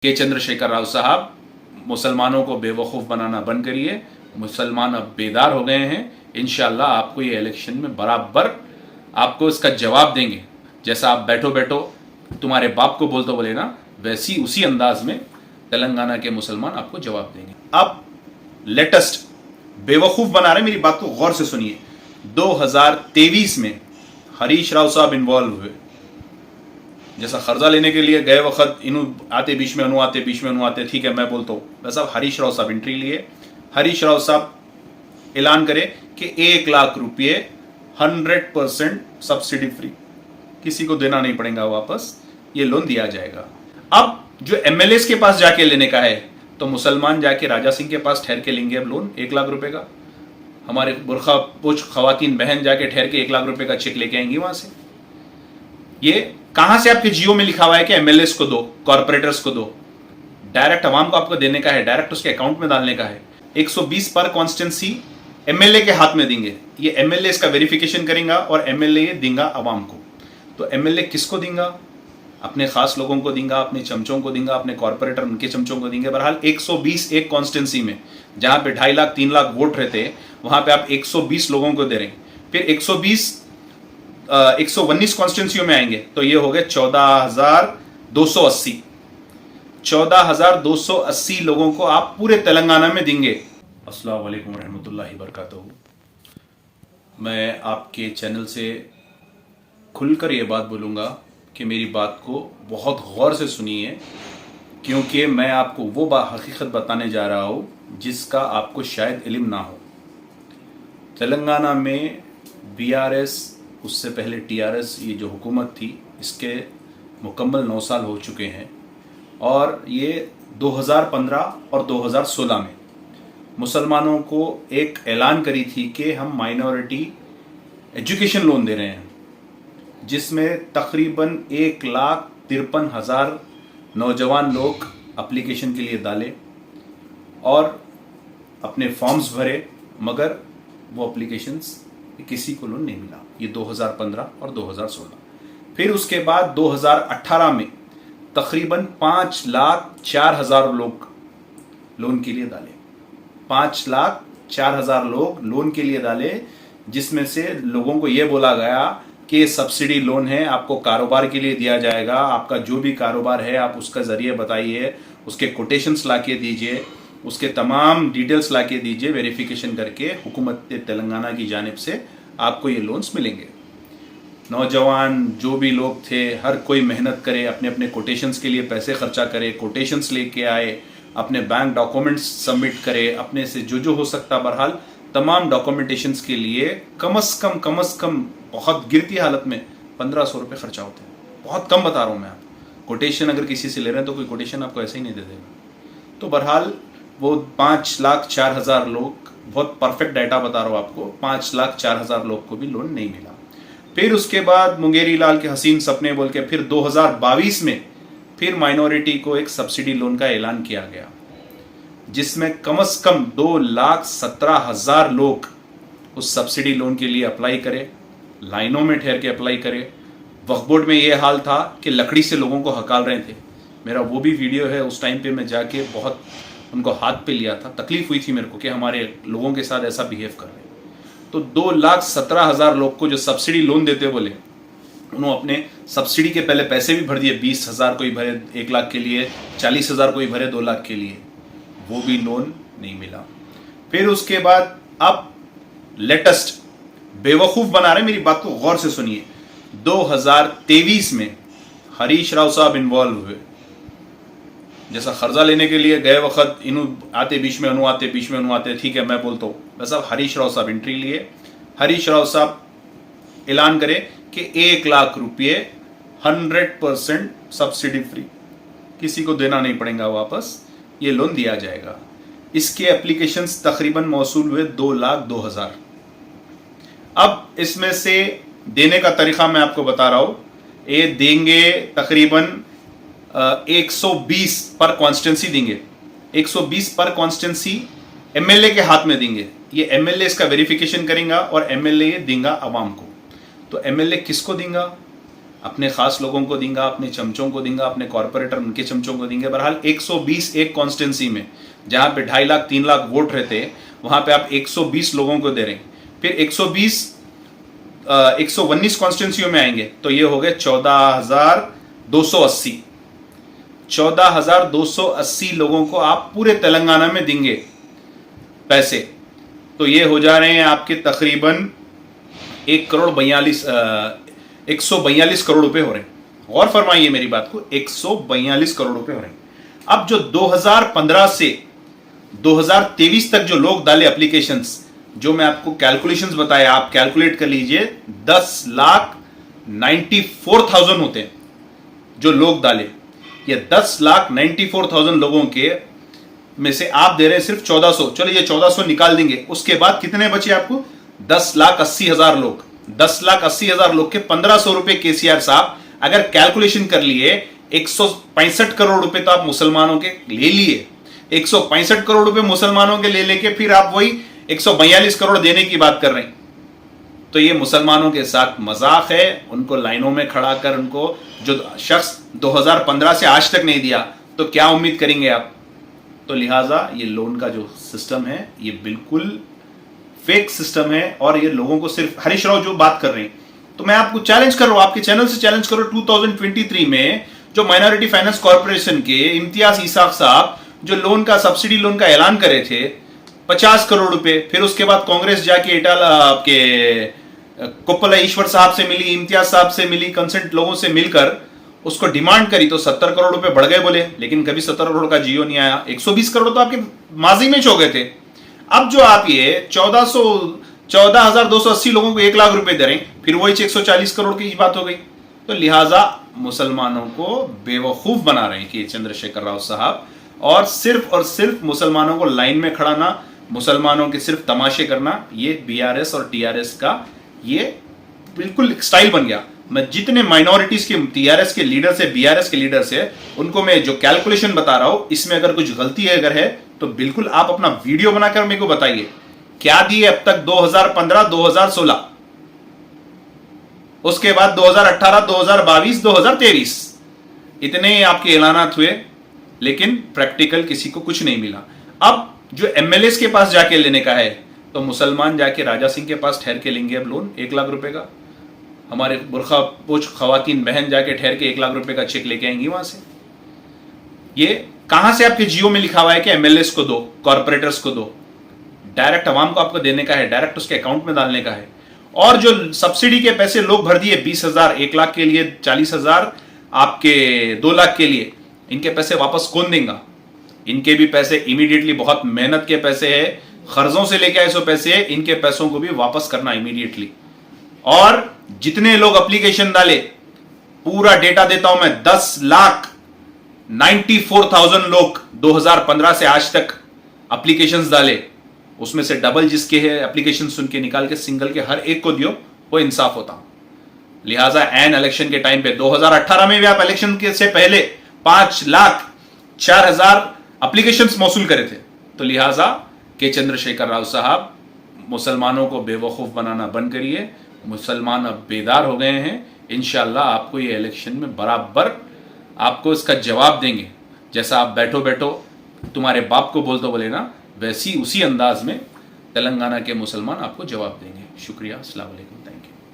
के चंद्रशेखर राव साहब, मुसलमानों को बेवकूफ़ बनाना बंद करिए। मुसलमान अब बेदार हो गए हैं। इंशाल्लाह आपको ये इलेक्शन में बराबर आपको इसका जवाब देंगे। जैसा आप बैठो बैठो तुम्हारे बाप को बोलते बोले ना, वैसी उसी अंदाज में तेलंगाना के मुसलमान आपको जवाब देंगे। अब लेटेस्ट बेवकूफ़ बना रहे, मेरी बात को गौर से सुनिए। 2023 में हरीश राव साहब इन्वॉल्व हुए। जैसा कर्जा लेने के लिए गए वक्त इन्हों आते बीच में, अनु आते बीच में, अनु आते, ठीक है मैं बोलता हूँ, वैसा हरीश राव साहब एंट्री लिए। हरीश राव साहब ऐलान करे कि 1 लाख रुपये 100% सब्सिडी फ्री, किसी को देना नहीं पड़ेगा वापस, ये लोन दिया जाएगा। अब जो एमएलए के पास जाके लेने का है, तो मुसलमान जाके राजा सिंह के पास ठहर के लेंगे अब लोन 1 लाख रुपए का। हमारे बुरखा पोछ खवातीन बहन जाके ठहर के 1 लाख रुपए का चेक लेके आएंगी वहां से। ये कहां से आपके जियो में लिखा हुआ है कि एमएलए को दो, कॉर्पोरेटर्स को दो? डायरेक्ट अवाम को आपको देने का है, डायरेक्ट उसके अकाउंट में डालने का है। 120 पर कॉन्स्टिट्यूंसी एमएलए के हाथ में देंगे। ये एमएलए इसका वेरिफिकेशन करेगा और एमएलए देंगा अवाम को। तो एमएलए किसको देंगा? अपने खास लोगों को देंगा, अपने चमचों को देंगा, अपने कॉर्पोरेटर उनके चमचों को देंगे। बहरहाल 120 एक कॉन्स्टिट्यूंसी में, जहां पे 2.5 लाख 3 लाख वोट रहते हैं, वहां पे आप 120 लोगों को दे रहे हैं। फिर 119 कॉन्स्टिट्यूंसियों में आएंगे तो ये हो गए 14,280। 14,280 लोगों को आप पूरे तेलंगाना में देंगे। अस्सलाम वालेकुम रहमतुल्लाहि बरकातहू। मैं आपके चैनल से खुलकर ये बात बोलूँगा कि मेरी बात को बहुत गौर से सुनिए, क्योंकि मैं आपको वो हकीकत बताने जा रहा हूँ जिसका आपको शायद इल्म ना हो। तेलंगाना में बीआरएस, उससे पहले टीआरएस, ये जो हुकूमत थी, इसके मुकम्मल 9 साल हो चुके हैं। और ये 2015 और 2016 में मुसलमानों को एक ऐलान करी थी कि हम माइनॉरिटी एजुकेशन लोन दे रहे हैं, जिसमें तकरीबन 1,53,000 नौजवान लोग एप्लीकेशन के लिए डाले और अपने फॉर्म्स भरे, मगर वो एप्लीकेशंस किसी को लोन नहीं मिला। ये 2015 और 2016। फिर उसके बाद 2018 में तकरीबन 5,04,000 लोग लोन के लिए डाले। 5,04,000 लोग लोन के लिए डाले, जिसमें से लोगों को यह बोला गया कि सब्सिडी लोन है, आपको कारोबार के लिए दिया जाएगा। आपका जो भी कारोबार है आप उसका जरिए बताइए, उसके कोटेशंस लाके दीजिए, उसके तमाम डिटेल्स लाके दीजिए, वेरिफिकेशन करके हुकूमत तेलंगाना की जानिब से आपको ये लोन्स मिलेंगे। नौजवान जो भी लोग थे, हर कोई मेहनत करे, अपने अपने कोटेशंस के लिए पैसे खर्चा करे, कोटेशंस लेके आए, अपने बैंक डॉक्यूमेंट्स सबमिट करे, अपने से जो हो सकता, बहरहाल तमाम डॉक्यूमेंटेशंस के लिए कम अज़ कम बहुत गिरती हालत में 1,500 रुपये खर्चा होते हैं। बहुत कम बता रहा हूँ मैं आपको। कोटेशन अगर किसी से ले रहे हैं तो कोई कोटेशन आपको ऐसे ही नहीं दे देगा। तो बहरहाल वो 5,04,000 लोग, बहुत परफेक्ट डाटा बता रहा हूँ आपको, 5,04,000 लोग को भी लोन नहीं मिला। फिर उसके बाद मुंगेरी लाल के हसीन सपने बोल के फिर 2022 में फिर माइनॉरिटी को एक सब्सिडी लोन का ऐलान किया गया, जिसमें कम से कम 2,17,000 लोग उस सब्सिडी लोन के लिए अप्लाई करे, लाइनों में ठहर के अप्लाई करे। वक्फ बोर्ड में ये हाल था कि लकड़ी से लोगों को हकाल रहे थे। मेरा वो भी वीडियो है, उस टाइम पे मैं जाके बहुत उनको हाथ पे लिया था। तकलीफ हुई थी मेरे को कि हमारे लोगों के साथ ऐसा बिहेव कर रहे हैं। तो 2,17,000 लोग को जो सब्सिडी लोन देते बोले, उन्होंने अपने सब्सिडी के पहले पैसे भी भर दिए। 20,000 कोई भरे 1 लाख के लिए, 40,000 कोई भरे 2 लाख के लिए, वो भी लोन नहीं मिला। फिर उसके बाद अब लेटेस्ट बेवकूफ़ बना रहे, मेरी बात को गौर से सुनिए। 2023 में हरीश राव साहब इन्वॉल्व हुए। जैसा कर्जा लेने के लिए गए वक्त इन्हों आते बीच में, अनु आते बीच में, अनु आते, ठीक है मैं बोलता हूँ, वैसा हरीश राव साहब एंट्री लिए। हरीश राव साहब ऐलान करे कि 1 लाख रुपये 100% सब्सिडी फ्री, किसी को देना नहीं पड़ेगा वापस, ये लोन दिया जाएगा। इसके एप्लीकेशंस तकरीबन मौसूल हुए 2,02,000। अब इसमें से देने का तरीका मैं आपको बता रहा हूँ। ये देंगे तकरीबन 120 पर कॉन्स्टिट्यूंसी देंगे। 120 पर कॉन्स्टिट्यूंसी एमएलए के हाथ में देंगे। ये एमएलए इसका वेरिफिकेशन करेगा और एमएलए देंगा अवाम को। तो एमएलए किसको देंगा? अपने खास लोगों को देंगे, अपने चमचों को देंगे, अपने कॉर्पोरेटर उनके चमचों को देंगे। बहरहाल 120 एक कॉन्स्टिट्यूंसी में जहां पे 2.5 लाख 3 लाख वोट रहते वहां पे आप 120 लोगों को दे रहे हैं। फिर 119 कॉन्स्टिट्यूंसियों में आएंगे तो ये हो गए 14,280। 14,280 लोगों को आप पूरे तेलंगाना में देंगे पैसे, तो ये हो जा रहे हैं आपके तकरीबन 142 करोड़ रुपए हो रहे हैं। और फरमाइए मेरी बात को, 142 करोड़ रुपए हो रहे हैं। अब जो 2015 से 2023 तक जो लोग डाले एप्लीकेशंस, जो मैं आपको कैलकुलेशंस बताया, आप कैलकुलेट कर लीजिए, 10,94,000 होते हैं जो लोग डाले। ये 10,94,000 लोगों के में से आप दे रहे हैं सिर्फ 1400। चलो ये 1400 निकाल देंगे, उसके बाद कितने बचे आपको? 10,80,000 लोग। 10,80,000 लोग के 1,500 रुपए केसीआर साहब अगर कैलकुलेशन कर लिए, 165 करोड़ रुपए तो आप मुसलमानों के ले लिए। 165 करोड़ रुपए मुसलमानों के ले लेके फिर आप वही 142 करोड़ देने की बात कर रहे हैं। तो ये मुसलमानों के साथ मजाक है। उनको लाइनों में खड़ा कर, उनको जो शख्स 2015 से आज तक नहीं दिया, तो क्या उम्मीद करेंगे आप? तो लिहाजा ये लोन का जो सिस्टम है ये बिल्कुल फेक सिस्टम है। और ये लोगों को सिर्फ हरीश राव जो बात कर रहे हैं, तो मैं आपको चैलेंज कर रहा हूं, आपके चैनल से चैलेंज करो, 2023 में जो माइनॉरिटी फाइनेंस कॉर्पोरेशन के इम्तियाज इसाक साहब जो लोन का, सब्सिडी लोन का ऐलान करे थे 50 करोड़ रुपए, फिर उसके बाद कांग्रेस जाके आपके कोप्पला ईश्वर साहब से मिली, इम्तियाज साहब से मिली, कंसल्ट लोगों से मिलकर उसको डिमांड करी तो 70 करोड़ रुपए बढ़ गए बोले, लेकिन कभी 70 करोड़ का जियो नहीं आया। 120 करोड़ तो आपके माजी में हो गए थे। अब जो आप ये 14,280 लोगों को 1 लाख रुपए दे रहे हैं, फिर वही 140 करोड़ की बात हो गई। तो लिहाजा मुसलमानों को बेवकूफ बना रहे हैं कि चंद्रशेखर राव साहब, और सिर्फ मुसलमानों को लाइन में खड़ाना, मुसलमानों के सिर्फ तमाशे करना, ये बीआरएस और टीआरएस का ये बिल्कुल स्टाइल बन गया। मैं जितने माइनॉरिटीज के टीआरएस के लीडर से, बीआरएस के लीडर से, उनको मैं जो कैलकुलेशन बता रहा हूं, इसमें अगर कुछ गलती है अगर है तो बिल्कुल आप अपना वीडियो बनाकर मेरे को बताइए। क्या दिए अब तक? 2015, 2016, उसके बाद 2018, 2022, 2023, इतने आपके ऐलानात हुए, लेकिन प्रैक्टिकल किसी को कुछ नहीं मिला। अब जो एमएलए के पास जाके लेने का है, तो मुसलमान जाके राजा सिंह के पास ठहर के लेंगे अब लोन 1 लाख रुपए का। हमारे बुरखा पोछ खवातीन बहन जाके ठहर के 1 लाख रुपए का चेक लेके आएंगी वहां से। ये कहां से आपके जियो में लिखा हुआ है कि एमएलए को दो, कॉर्पोरेटर्स को दो? डायरेक्ट अवाम को आपको देने का है, डायरेक्ट उसके अकाउंट में डालने का है। और जो सब्सिडी के पैसे लोग भर दिए, 20,000 1 लाख के लिए, 40,000 आपके 2 लाख के लिए, इनके पैसे वापस कौन देगा? इनके भी पैसे इमीडिएटली, बहुत मेहनत के पैसे है, कर्जों से लेके आए सो पैसे है, इनके पैसों को भी वापस करना इमीडिएटली। और जितने लोग एप्लीकेशन डाले, पूरा डेटा देता हूं मैं, 10,94,000 लोग 2015 से आज तक एप्लीकेशंस डाले, उसमें से डबल जिसके है एप्लीकेशन सुन के निकाल के सिंगल के हर एक को दियो, वो इंसाफ होता। लिहाजा एन इलेक्शन के टाइम पे 2018 में भी आप इलेक्शन के से पहले 5,04,000 एप्लीकेशंस मौसूल करे थे। तो लिहाजा के चंद्रशेखर राव साहब, मुसलमानों को बेवकूफ बनाना बंद करिए। मुसलमान अब बेदार हो गए हैं। इंशाल्लाह आपको ये इलेक्शन में बराबर आपको इसका जवाब देंगे। जैसा आप बैठो बैठो तुम्हारे बाप को बोले ना, वैसी उसी अंदाज में तेलंगाना के मुसलमान आपको जवाब देंगे। शुक्रिया, अस्सलाम वालेकुम।